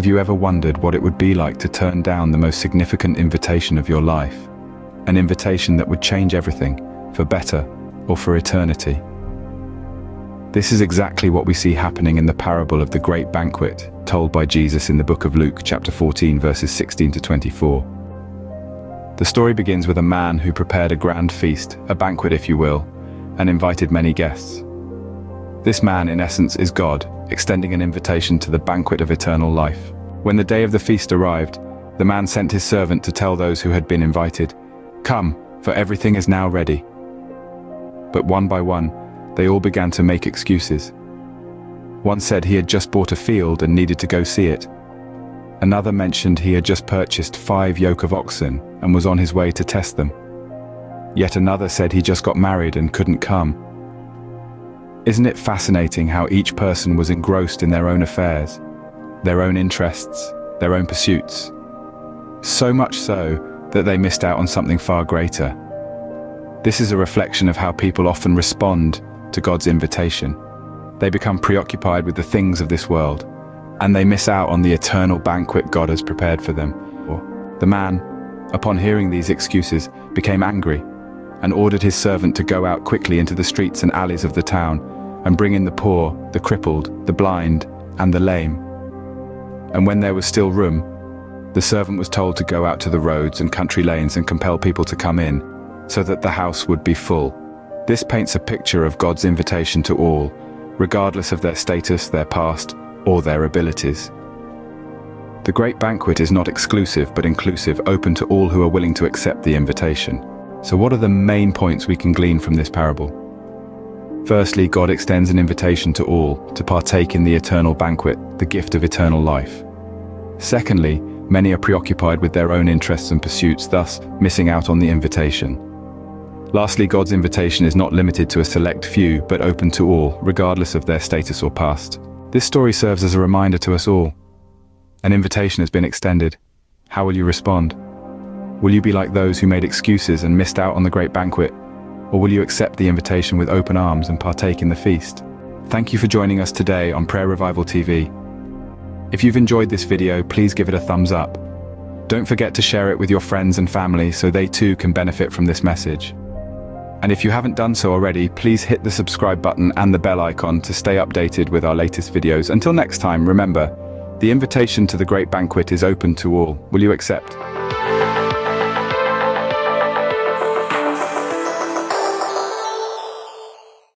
Have you ever wondered what it would be like to turn down the most significant invitation of your life? An invitation that would change everything, for better or for eternity. This is exactly what we see happening in the parable of the great banquet, told by Jesus in the book of Luke, chapter 14, verses 16 to 24. The story begins with a man who prepared a grand feast, a banquet if you will, and invited many guests. This man, in essence, is God, extending an invitation to the banquet of eternal life. When the day of the feast arrived, the man sent his servant to tell those who had been invited, "Come, for everything is now ready." But one by one, they all began to make excuses. One said he had just bought a field and needed to go see it. Another mentioned he had just purchased 5 yoke of oxen and was on his way to test them. Yet another said he just got married and couldn't come. Isn't it fascinating how each person was engrossed in their own affairs, their own interests, their own pursuits? So much so that they missed out on something far greater. This is a reflection of how people often respond to God's invitation. They become preoccupied with the things of this world, and they miss out on the eternal banquet God has prepared for them. The man, upon hearing these excuses, became angry and ordered his servant to go out quickly into the streets and alleys of the town and bring in the poor, the crippled, the blind, and the lame. And when there was still room, the servant was told to go out to the roads and country lanes and compel people to come in, so that the house would be full. This paints a picture of God's invitation to all, regardless of their status, their past, or their abilities. The great banquet is not exclusive but inclusive, open to all who are willing to accept the invitation. So what are the main points we can glean from this parable? Firstly, God extends an invitation to all to partake in the eternal banquet, the gift of eternal life. Secondly, many are preoccupied with their own interests and pursuits, thus missing out on the invitation. Lastly, God's invitation is not limited to a select few, but open to all, regardless of their status or past. This story serves as a reminder to us all. An invitation has been extended. How will you respond? Will you be like those who made excuses and missed out on the great banquet? Or will you accept the invitation with open arms and partake in the feast? Thank you for joining us today on Prayer Revival TV. If you've enjoyed this video, please give it a thumbs up. Don't forget to share it with your friends and family so they too can benefit from this message. And if you haven't done so already, please hit the subscribe button and the bell icon to stay updated with our latest videos. Until next time, remember, the invitation to the great banquet is open to all. Will you accept?